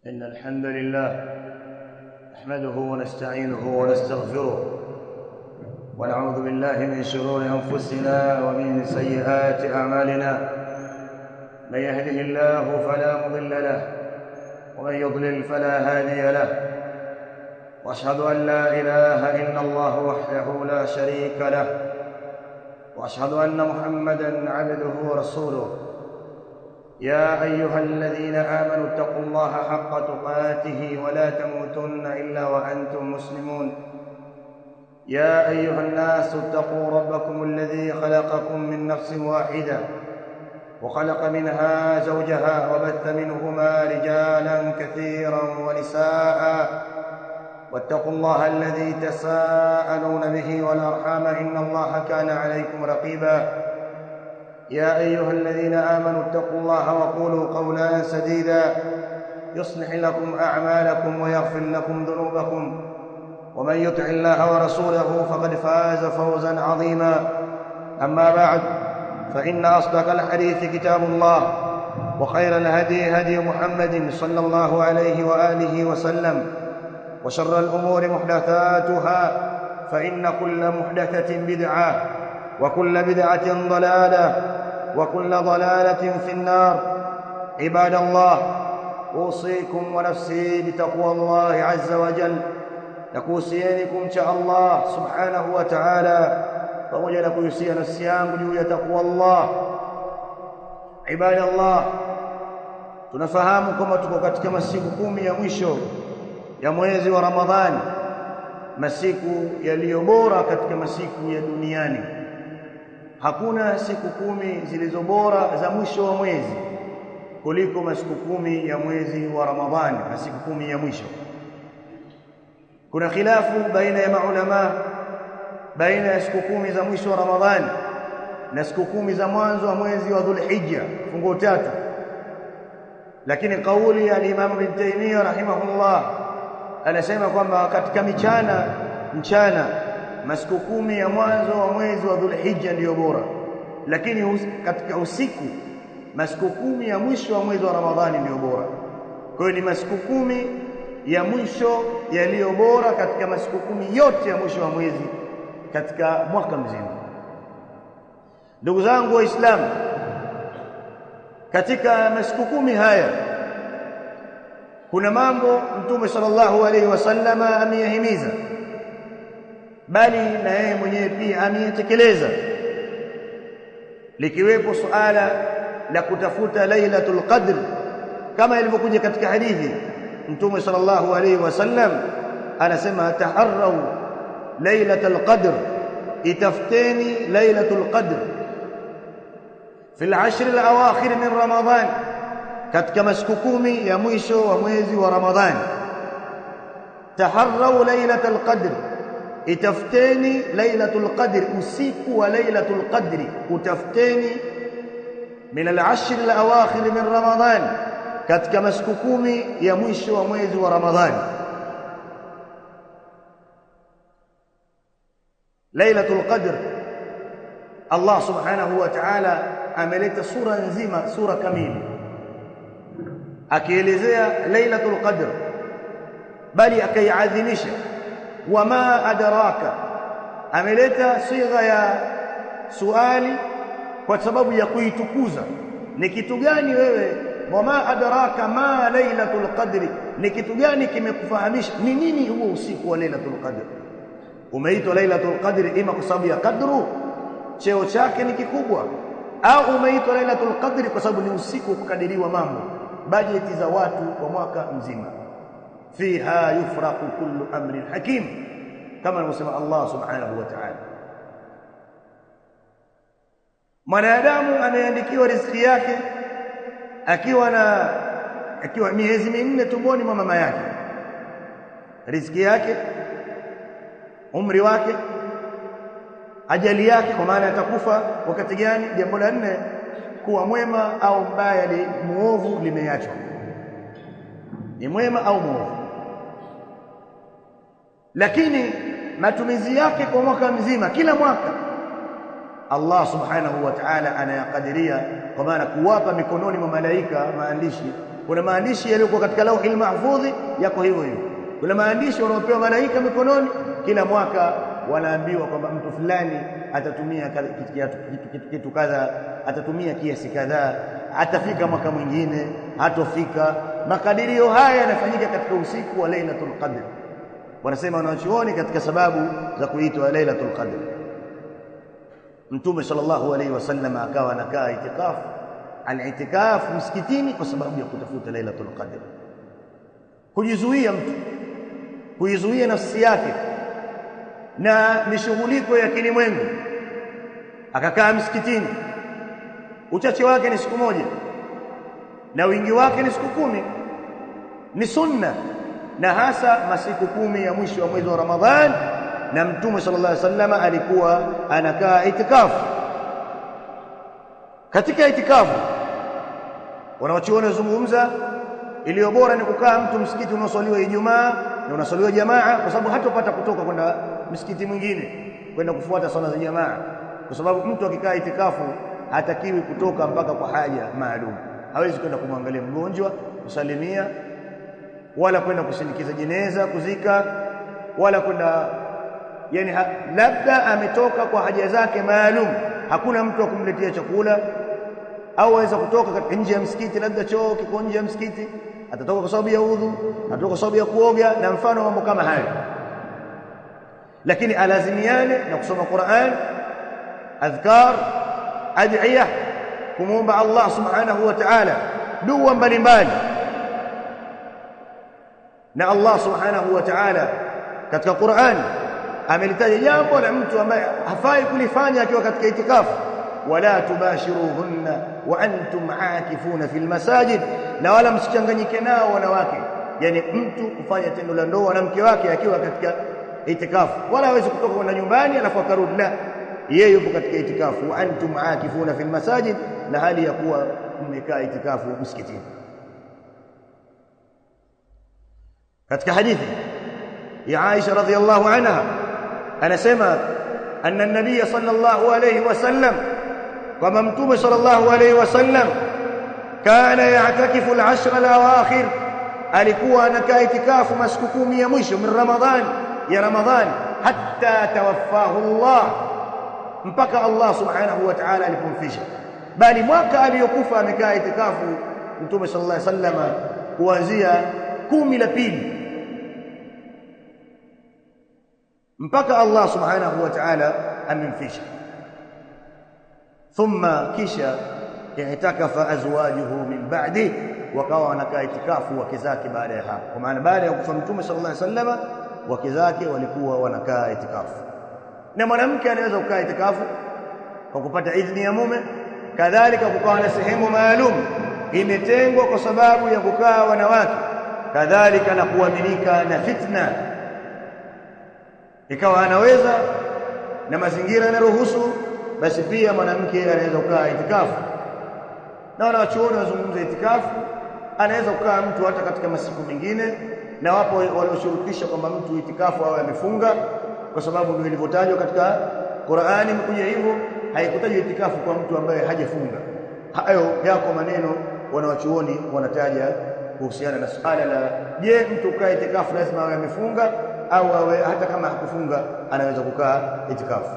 إن الحمد لله نحمده ونستعينه ونستغفره ونعوذ بالله من شرور أنفسنا ومن سيئات أعمالنا. من يهده الله فلا مضل له ومن يضلل فلا هادي له، وأشهد أن لا إله إلا الله وحده لا شريك له، وأشهد أن محمدًا عبده ورسوله. يا أيها الذين آمنوا اتقوا الله حق تقاته ولا تموتن إلا وأنتم مسلمون. يا أيها الناس اتقوا ربكم الذي خلقكم من نفس واحدة وخلق منها زوجها وبث منهما رجالا كثيرا ونساء، واتقوا الله الذي تساءلون به والأرحام إن الله كان عليكم رقيبا. يا أيها الذين آمنوا اتقوا الله وقولوا قولا سديدا يصلح لكم أعمالكم ويغفر لكم ذنوبكم، ومن يطع الله ورسوله فقد فاز فوزا عظيما. أما بعد، فإن أصدق الحديث كتاب الله، وخير الهدي هدي محمد صلى الله عليه وآله وسلم، وشر الأمور محدثاتها، فإن كل محدثة بدعة، وكل بدعة ضلالة، وكل ضلالة في النار. عباد الله، أوصيكم ونفسي بتقوى الله عز وجل. nakuhusieni cha Allah subhanahu wa ta'ala, pamoja na kuhusia nafsi yangu juu ya takwa Allah. Ibadallah, tunafahamu kwamba tuko katika masiku 10 ya mwisho ya mwezi wa Ramadhani, masiku yaliyo bora katika masiku ya duniani. Hakuna siku 10 zilizo bora za mwisho wa mwezi kuliko masiku 10 ya mwezi wa Ramadhani, masiku 10 ya mwisho. Kuna khilafu baina ya maulama baina ya siku 10 za mwisho wa Ramadhani na siku 10 za mwanzo wa mwezi wa Dhulhijja, fungo 3. Lakini kauli ya Imam Ibn Taymiyyah rahimahullah anasema kwamba katika mchana masiku 10 ya mwanzo wa mwezi wa Dhulhijja ndio bora, lakini katika usiku masiku 10 ya mwisho wa mwezi wa Ramadhani ndio bora. Kwa hiyo ni masiku 10 ya mwisho yaliyo bora katika masiku 10 yote ya mwisho wa mwezi katika mwaka mzima. Ndugu zangu Waislamu, katika masiku 10 haya kuna mambo Mtume sallallahu alaihi wasallama ameyahimiza, bali na yeye mwenyewe pia ameyatekeleza, likiwepo suala la kutafuta Lailatul Qadr kama ilivyokuja katika hadithi. Mtume sallallahu alayhi wasallam anasema taharraw lailatul qadr, itafteni lailatul qadr fi al-ashr al-awakhir min Ramadhan, katika masiku 10 ya mwisho wa mwezi wa Ramadhani. Taharraw lailatul qadr, itafteni lailatul qadr, usiku wa lailatul qadri utafteni min al-ashr al-awakhir min Ramadhan, katika masiku 10 ya mwisho wa mwezi wa Ramadhani. Lailatul Qadr, Allah subhanahu wa ta'ala ameleta sura nzima, sura kamili akielezea Lailatul Qadr, bali akaiadhimisha. Wama adraka, ameleta sigha ya suali kwa sababu ya kuitukuza. Ni kitu gani wewe? Wama adraka ma lailatul qadri, ni kitu gani kimekufahamisha ni nini huo usiku wa lailatul qadr? Umeitwa lailatul qadri ima kwa sababu ya kadru, cheo chake ni kikubwa, au umeitwa lailatul qadri kwa sababu ni usiku kukadiriwa mambo, bajeti za watu kwa mwaka mzima. Fiha yufraqu kullu amrin hakim, kama anavyosema Allah subhanahu wa ta'ala. Mwanadamu ameandikiwa riziki yake akiwa miezi 4 tumboni mwa mama yake, riziki yake, umri wake, ajali yake, kwa maana atakufa wakati gani. Jambo la 4, kuwa mwema au mbaya, ni muovu limeachwa, ni mwema au muovu. Lakini matumizi yake kwa mwaka mzima, kila mwaka Allah subhanahu wa ta'ala anayakadiria, kwa maana kuwapa mikononi mwa malaika maandishi Kuna maandishi yaliyokuwa katika lauhil mahfudhi yako hivyo hivyo. Kuna maandishi wanaopewa malaika mikononi, kila mwaka wanaambiwa kwamba mtu fulani atatumia kitu kadha, atatumia kiasi kadhaa, atafika mwaka mwingine, hatofika. Makadirio haya yanafanyika katika usiku wa Lailatul Qadr. Wanasema wanachuoni katika sababu za kuitwa Lailatul Qadr. Mtume sallallahu alaihi wasallam akawa anakaa itikafu, al-itikafu msikitini kwa sababu ya kutafuta Lailatul Qadr. Kujizuia mtu, kuizuia nafsi yake na mishughuliko ya kilimwengu, akakaa msikitini. Uchache wake ni siku moja na wingi wake ni siku 10. Ni sunna, na hasa masiku 10 ya mwisho wa mwezi wa Ramadhan. Na Mtume sallallahu alaihi wasallam alikuwa anakaa itikafu. Katika itikafu wanawachuoni wazungumza iliyo bora ni kukaa mtu msikiti unaosaliwa Ijumaa na unasaliwa jamaa, kwa sababu hatopata kutoka kwenda msikiti mwingine kwenda kufuata swala za jamaa, kwa sababu mtu akikaa itikafu hatakiwi kutoka mpaka kwa haja maalum. Hawezi kwenda kumwangalia mgonjwa, kusalimia, wala kwenda kusindikiza jeneza, kuzika, wala kwenda, yani labda ametoka kwa haja zake maalum. Hakuna mtu wa kumletea chakula, au aweza kutoka nje ya msikiti, labda choo kiko nje ya msikiti, atatoka kwa sababu ya udhu, atatoka kwa sababu ya kuoga na mfano mambo kama hayo. Lakini alazimiane na kusoma Qur'an, adhkar, adhiya, kumuomba Allah subhanahu wa ta'ala dua mbalimbali. Na Allah subhanahu wa ta'ala katika Qur'an amelitaja jambo la mtu ambaye hafai kulifanya akiwa katika itikafu: wala tubashiruhunna wa antum aakifuna fil masajid, na wala msichanganyike nao wanawake. Yani mtu kufanya tendo la ndoa na mke wake akiwa katika itikafu, wala hawezi kutoka kwenda nyumbani alafu akarudi, la, yeye yupo katika itikafu. Wa antum aakifuna fil masajid, na hali ya kuwa mmekaa itikafu msikitini. Katika hadithi ya Aisha radhiyallahu anha anasema anna an-nabiy sallallahu alayhi wasallam, kama Mtume sallallahu alayhi wasallam, kana ya'takifu al-ashra al-awakhir, alikuwa anakaa itikafu masiku 10 ya mwisho min Ramadhan, ya Ramadhan, hatta tawaffahu Allah, mpaka Allah subhanahu wa ta'ala alipomfisha. Bali mwaka aliyokufa amekaa itikafu Mtume sallallahu alayhi wasallam kuanzia 10 la pili mpaka Allah subhanahu wa ta'ala amemfisha. Thumma kisha i'takafa azwajuhu min ba'di, wakawa wanakaa itikafu wake zake baada ya hapo. Kwa maana baada ya kufa Mtume sallallahu alaihi wasallam wake zake walikuwa wanakaa itikafu. Na mwanamke anaweza kukaa itikafu kwa kupata idhini ya mume, kadhalika kukaa na sehemu maalum imetengwa kwa sababu ya kukaa wanawake, kadhalika na kuaminika na fitna, ikawa anaweza na mazingira yanaruhusu, basi pia mwanamke anaweza kukaa itikafu. Na wanachuoni wazungumza itikafu, anaweza kukaa mtu hata katika masiku mengine, na wapo walioshurutisha kwamba mtu itikafu awe amefunga, kwa sababu ndio ilivyotajwa katika Qur'ani, imekuja hivyo, haikutajwa itikafu kwa mtu ambaye hajafunga. Hayo yako maneno wanachuoni wanataja kuhusiana na swala la je, mtu kukaa itikafu lazima awe amefunga au awe hata kama hakufunga anaweza kukaa itikafu.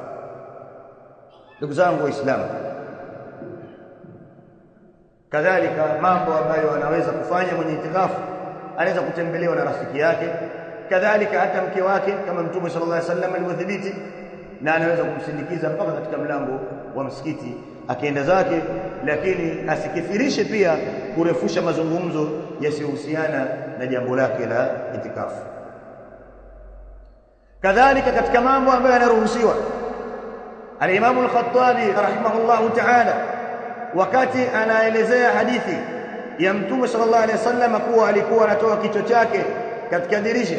Ndugu zangu Waislamu, kadhalika mambo ambayo anaweza kufanya mwenye itikafu, anaweza kutembelewa na rafiki yake, kadhalika hata mke wake, kama Mtume sallallahu alaihi wasallam alivyodhibiti, na anaweza kumsindikiza mpaka katika mlango wa msikiti akienda zake, lakini asikithirishe pia kurefusha mazungumzo yasiyohusiana na jambo lake la itikafu. Kadhalika katika mambo ambayo yanaruhusiwa, al-Imam al-Khattabi rahimahullahu ta'ala, wakati anaelezea hadithi ya Mtume sallallahu alaihi wasallam kuwa alikuwa anatoa kichwa chake katika dirisha,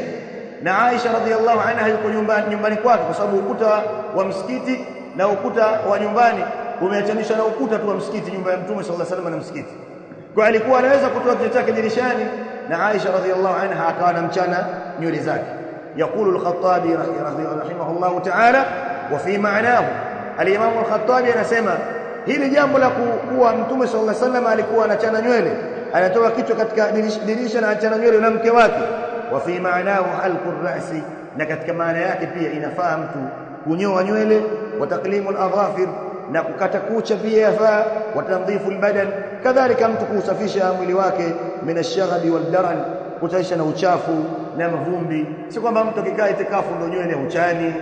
na Aisha radhiallahu anha yuko nyumbani kwake, kwa sababu ukuta wa msikiti na ukuta wa nyumbani umeachanishwa na ukuta tu wa msikiti, nyumba ya Mtume sallallahu alaihi wasallam na msikiti. Kwa alikuwa anaweza kutoa kichwa chake dirishani, na Aisha radhiallahu anha akawa anamchana nywele zake. يقول الخطابي رحمه الله تعالى وفي معناه، الإمام الخطابي anasema hili jambo la kuwa Mtume sallallahu alaihi wasallam alikuwa anachana nywele, anatoa kichwa katika dirisha na achana nywele na mke wake. Wa fi ma'nahu halqu ar-ra'si, na katika maana yake pia inafaa mtu kunyoa nywele, wa taqlimu al-adhafir, na kukata kucha pia yafaa, wa tandhifu al-badan, kadhalika mtu kusafisha mwili wake min ash-shaghbi wal-daran, kutaisha na uchafu na mavumbi. Si kwamba mtu akikaa itikafu ndio nywele uchani,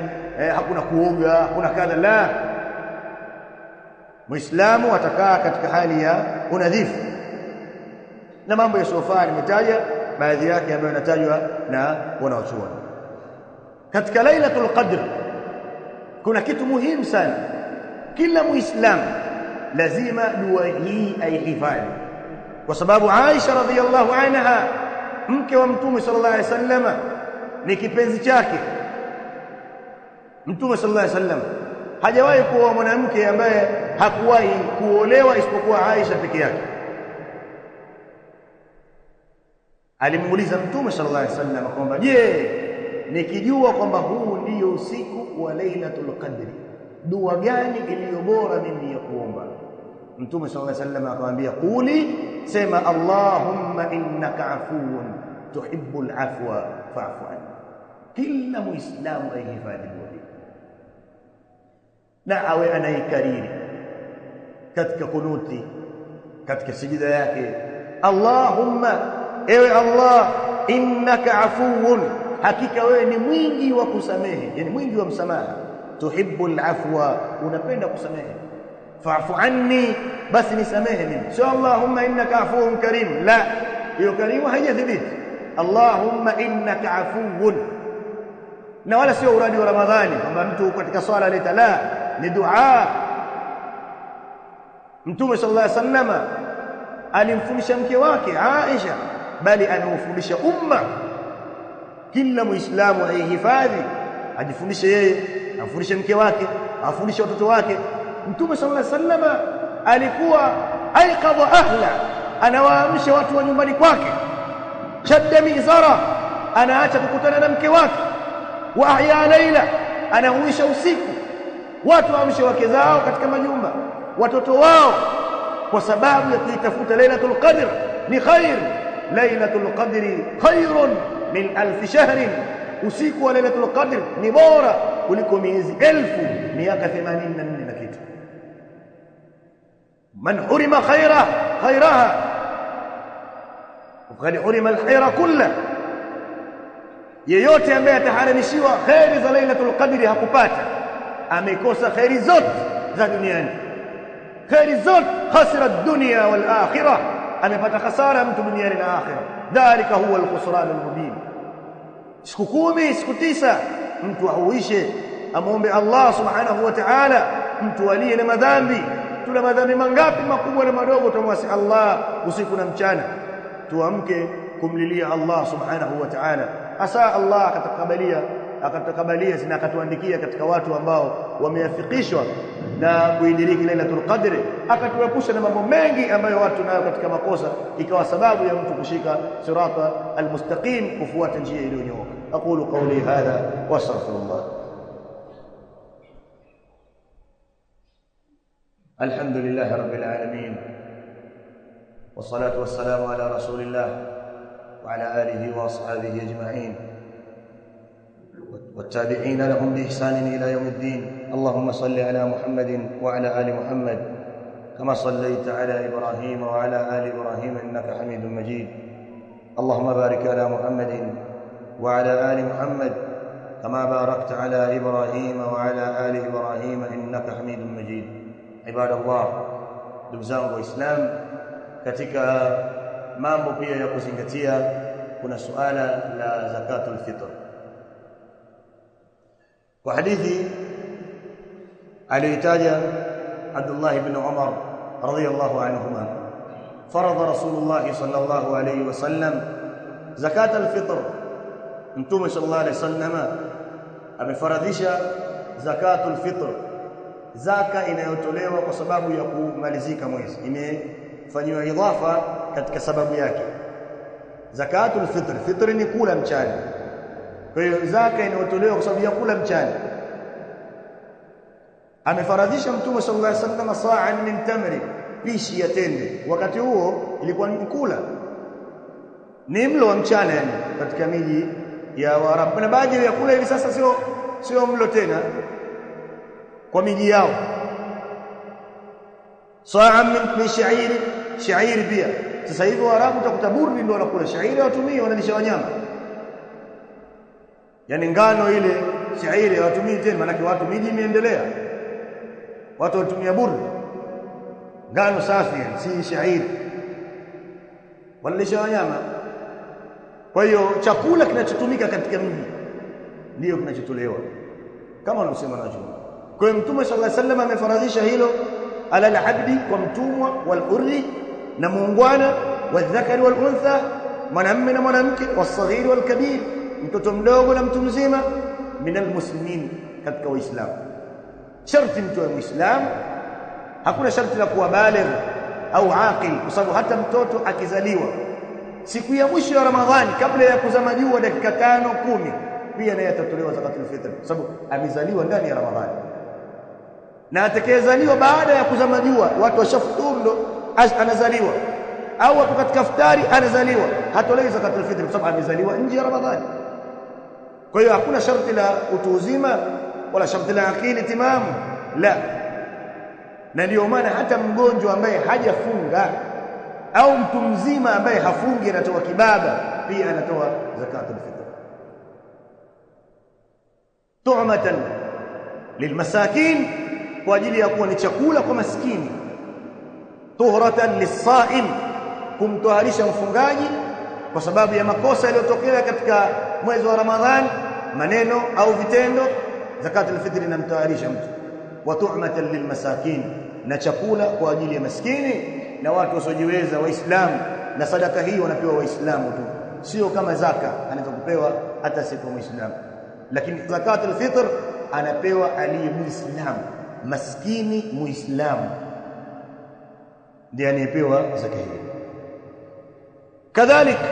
hakuna kuoga, hakuna kadha, la. Muislamu atakaa katika hali ya unadhifu. Na mambo ya sofa nimetaja baadhi yake ambayo yanatajwa na wanawachuoni. Katika Lailatul Qadr kuna kitu muhimu sana, kila muislamu lazima dua hii aihifadhi, kwa sababu Aisha radhiyallahu anha, mke wa Mtume sallallahu alaihi wasallam, ni kipenzi chake. Mtume sallallahu alaihi wasallam hajawahi kuoa mwanamke ambaye hakuwahi kuolewa isipokuwa Aisha peke yake. Alimuuliza Mtume sallallahu alaihi wasallam kwamba, je, nikijua kwamba huu ndio usiku wa Lailatul Qadr, dua gani iliyo bora mimi ya kuomba? Mtume sallallahu alaihi wasallam akamwambia, quli, sema Allahumma innaka afuwun tuhibbul afwa fa'fu anni. Kila muislamu aihifadhi dua hii na awe anaikariri katika kunuti, katika sijida yake. Allahumma, ewe Allah, innaka afuwun, hakika wewe ni mwingi wa kusamehe, yani mwingi wa msamaha. Tuhibbul afwa, unapenda kusamehe. Fa'fu anni, basi nisamehe mimi. Sio Allahumma innaka afuwun karim, la, hiyo karimu haijathibiti. Allahumma innaka afuwun, na wala sio uradi wa Ramadhani kwamba mtu katika swala leta, la, ni dua. Mtume sallallahu alaihi wasallam alimfundisha mke wake Aisha, bali anamfundisha umma. Kila muislamu aihifadhi, ajifundishe yeye, afundishe mke wake, afundishe watoto wake. Mtume sallallahu alaihi wasallam alikuwa aiqadha ahla, anawaamsha watu wa nyumbani kwake. Shadda mizara, anaacha kukutana na mke wake. Wa ahya laila, anahuisha usiku, watu waamshe wake zao katika majumba, watoto wao, kwa sababu ya kuitafuta Lailatul Qadr. Ni khair, Lailatul Qadri khairun min alf shahrin, usiku wa Lailatul Qadr ni bora kuliko miezi 1000, miaka 84 na kitu. Man hurima khairaha faqad hurima alkhaira kullah, yeyote ambaye ataharamishiwa khairi za Lailatul Qadr hakupata, amekosa khairi zote za duniani. Khairi zote, khasira ad-dunya wal akhirah, amepata khasara mtu duniani na akhirah. Dhalika huwa al-khusran al-mubin. Siku 10, siku 9 mtu auishe, amuombe Allah subhanahu wa ta'ala, mtu aliye na madhambi. Tuna madhambi mangapi makubwa na madogo, tumwasi Allah usiku na mchana. Tuamke kumlilia Allah subhanahu wa ta'ala, asa Allah akatakabalia na akatuandikia katika watu ambao wameafikishwa na kuidiriki Lailatul Qadr, akatuepusha na mambo mengi ambayo watu nayo katika makosa, ikawa sababu ya mtu kushika sirata almustaqim, kufuata njia iliyonyooka. Aqulu qawli hadha wa astaghfirullah. Alhamdulillah rabbil alamin, wassalatu wassalamu ala rasulillah wa ala alihi wa ashabihi ajma'in والتابعين لهم بإحسان إلى يوم الدين. اللهم صل على محمد وعلى آل محمد كما صليت على إبراهيم وعلى آل إبراهيم إنك حميد مجيد. اللهم بارك على محمد وعلى آل محمد كما باركت على إبراهيم وعلى آل إبراهيم إنك حميد مجيد. عباد الله, ndugu zangu Waislamu, katika mambo pia ya kuzingatia kuna suala la zakatul fitr. Kwa hadithi aliyotaja Abdullah ibn Umar radhiyallahu anhuma, farada Rasulullah sallallahu alayhi wasallam zakat al-fitr. Mtume sallallahu alayhi wasallam amefaradhisha zakatul fitr, zaka inayotolewa kwa sababu ya kumalizika mwezi, imefanywa idhafa katika sababu yake. Zakatul fitr, fitr ni kula mchana, kwa hiyo zaka inayotolewa kwa sababu ya kula mchana. Amefaradhisha Mtume sallallahu alaihi wasallam sa'an min tamri, mapishi ya tende. Wakati huo ilikuwa ni kula, ni mlo wa mchana yani katika miji ya Waarabu. Na baadhi ya vyakula hivi sasa sio mlo tena kwa miji yao. Saa min shairi pia. Sasa hivi Waarabu utakuta burri ndio wanakula shairi, watumii wanalisha wanyama. Yani ngano ile shairi watumii tena, maana watu miji imeendelea. Watu watumia burri. Ngano safi si shairi. Wanalisha wanyama. Kwa hiyo chakula kinachotumika katika mji ndio kinachotolewa kama wanasema na jumla. Kwa hiyo Mtume sallallahu alaihi wasallam amefaradhisha hilo ala al-abdi, kwa mtumwa, wal hurri na muungwana, wadhakari wal untha, mwanamume na mwanamke, wasaghiri wal kabir, mtoto mdogo na mtu mzima, minal muslimin, katika Waislamu. Sharti mtu wa Muislamu, hakuna sharti la kuwa baligh au aqil, kwa sababu hata mtoto akizaliwa siku ya mwisho ya Ramadhani kabla ya kuzama jua dakika 5-10 pia naye atatolewa zakatul fitr, kwa sababu amezaliwa ndani ya Ramadhani. Na atakayezaliwa baada ya kuzama jua, watu washafuturu ndo anazaliwa, au watu katika iftari anazaliwa, hatolewi zakatul fitr kwa sababu amezaliwa nje ya Ramadhani. Kwa hiyo hakuna sharti la utu uzima wala sharti la akili timamu, la. Na ndio maana hata mgonjwa ambaye hajafunga au mtu mzima ambaye hafungi anatoa kibaba pia anatoa zakatul fitr. Tu'matan lilmasakin, kwa ajili ya kuwa ni chakula kwa maskini. Tuhratan lis-sa'im, kumtoharisha mfungaji kwa sababu ya makosa yaliyotokea katika mwezi wa Ramadhani, maneno au vitendo. Zakatul fitr inamtoharisha mtu. Wa tu'matan lilmasakin, na chakula kwa ajili ya maskini na watu wasiojiweza, Waislamu. Na sadaka hii wanapewa Waislamu tu, sio kama zaka anaweza kupewa hata si kwa Muislamu. Lakini zakatul fitr anapewa aliye Muislamu, maskini Muislamu ndiye anayepewa zaka hii. Kadhalika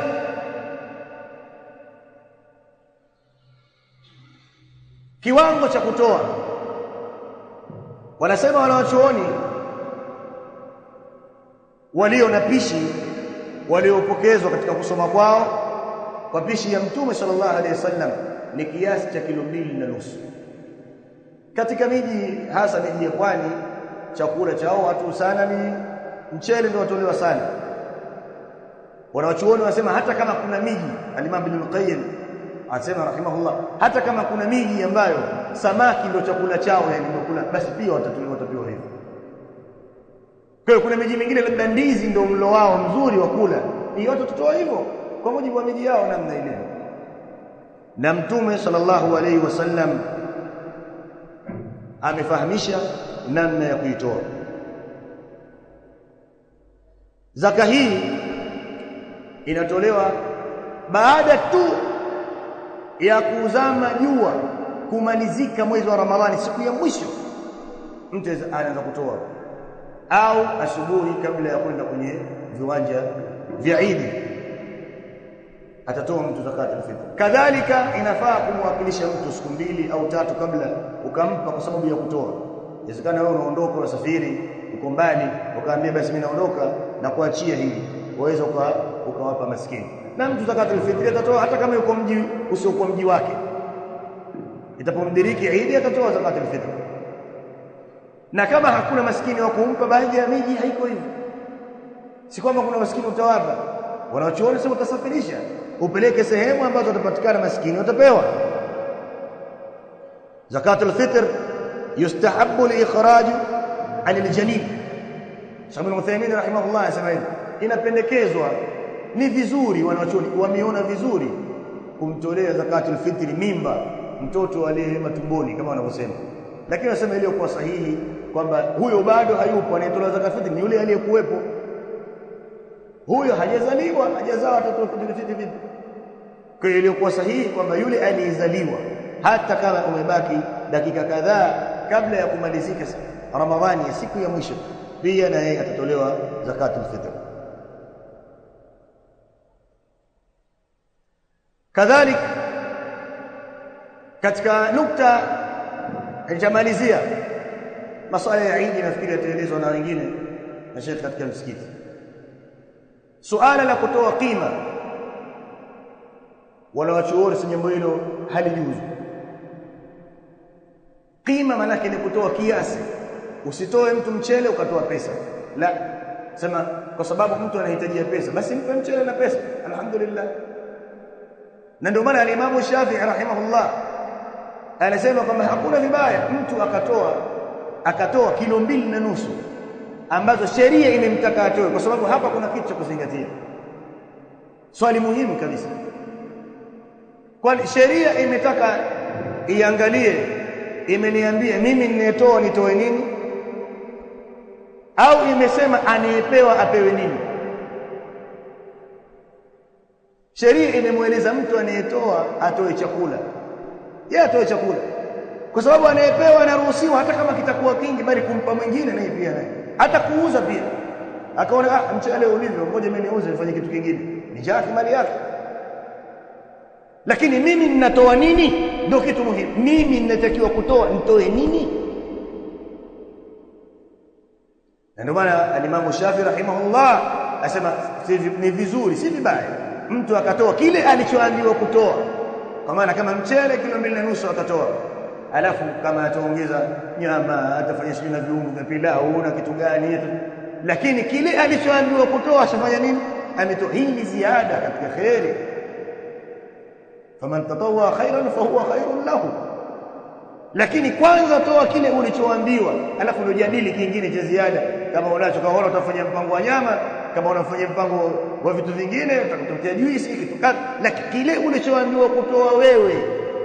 kiwango cha kutoa, wanasema wanawachuoni walio na pishi waliopokezwa katika kusoma kwao kwa pishi ya Mtume sallallahu alaihi wasallam ni kiasi cha kilo 2.5. Katika miji hasa miji ya pwani, chakula chao watu sana ni mchele ndio watolewa sana. Wanawachuoni wanasema hata kama kuna miji, Al-Imam Ibn al-Qayyim anasema rahimahullah, hata kama kuna miji ambayo samaki ndio chakula chao, yani ndio kula, basi pia watapewa hivyo. Kwa hiyo kuna miji mingine labda ndizi ndio mlo wao mzuri wa kula, ni watu tutoa hivyo kwa mujibu wa miji yao namna ile. Na Mtume sallallahu alaihi wasallam amefahamisha namna ya kuitoa zaka hii. Inatolewa baada tu ya kuzama jua, kumalizika mwezi wa Ramadhani, siku ya mwisho mtu anaanza kutoa, au asubuhi kabla ya kwenda kwenye viwanja vya Eid atatoa mtu zakatul fitr. Kadhalika inafaa kumwakilisha mtu siku 2 au 3 kabla, ukampa kwa sababu ya kutoa. Inawezekana wewe unaondoka, unasafiri, uko mbali, ukaambia basi mimi naondoka na kuachia hili, waweza ukawapa maskini. Na mtu zakatul fitr atatoa hata kama yuko mji usiokuwa mji wake, itapomdiriki Eid atatoa zakatul fitr. Na kama hakuna maskini wa kumpa, baadhi ya miji haiko hivyo, si kwamba kuna maskini utawapa, wanawachuoni sema utasafirisha upeleke sehemu ambazo watapatikana maskini, watapewa. Zakatul fitr yustahabbu al-ikhraj al-janin. Shaykh Ibn Uthaymeen rahimahullah anasema hivi, inapendekezwa, ni vizuri, wanawachuoni wameona vizuri kumtolea zakatul fitr mimba, mtoto aliye matumboni kama wanavyosema. Lakini wanasema ile kwa sahihi kwamba huyo bado hayupo, anayetoa zakatul fitr ni yule aliyekuwepo. Huyo hajazaliwa, hajazaa watoto vipi? Kwa hiyo iliyokuwa sahihi kwamba yule aliyezaliwa, hata kama umebaki dakika kadhaa kabla ya kumalizika Ramadhani ya siku ya mwisho, pia na yeye atatolewa zakatul fitr. Kadhalika katika nukta nitamalizia masuala ya Eid, nafikiri yataelezwa na wengine. na shekhi katika msikiti. Suala la kutoa qima, wala wachuoni si jambo hilo halijuzu. Qima maana yake ni kutoa kiasi. Usitoe mtu mchele ukatoa pesa, la, sema kwa sababu mtu anahitajia pesa basi mpe mchele na pesa, alhamdulillah. Na ndio maana al-Imam Shafi'i rahimahullah anasema kwamba hakuna vibaya mtu akatoa kilo 2.5 ambazo sheria imemtaka atoe, kwa sababu hapa kuna kitu cha kuzingatia, swali muhimu kabisa. Kwani sheria imetaka iangalie, imeniambia mimi ninayetoa nitoe nini, au imesema anayepewa apewe nini? Sheria imemueleza mtu anayetoa atoe chakula, yeye atoe chakula, kwa sababu anayepewa anaruhusiwa hata kama kitakuwa kingi, bali kumpa mwingine naye pia, naye hata kuuza pia. Akaona mchele ulivyo, ngoja mimi niuze nifanye kitu kingine, ni jaki mali yake. Lakini mimi ninatoa nini ndio kitu muhimu. Mimi ninatakiwa kutoa, nitoe nini? Ndio maana al-Imam Shafi'i rahimahullah asema ni vizuri, si vibaya mtu akatoa kile alichoambiwa kutoa, kwa maana kama mchele kilo 2.5 akatoa, alafu kama ataongeza nyama, atafanya sijui na viungo vya pilau na kitu gani, lakini kile alichoambiwa kutoa ashafanya nini? Ametoa. Hii ni ziada katika khairi. Faman tatawwa khairan fahuwa khairun lahu. Lakini kwanza toa kile ulichoambiwa, alafu ndio jadili kingine cha ziada. Kama unacho, kama utafanya mpango wa nyama, kama unafanya mpango wa vitu vingine, utakutotea juisi kitu kama, lakini kile ulichoambiwa kutoa wewe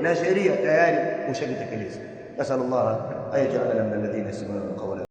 na sheria tayari ushakitekeleza. Nasallallahu ayaj'alana min alladhina yastami'una al-qawla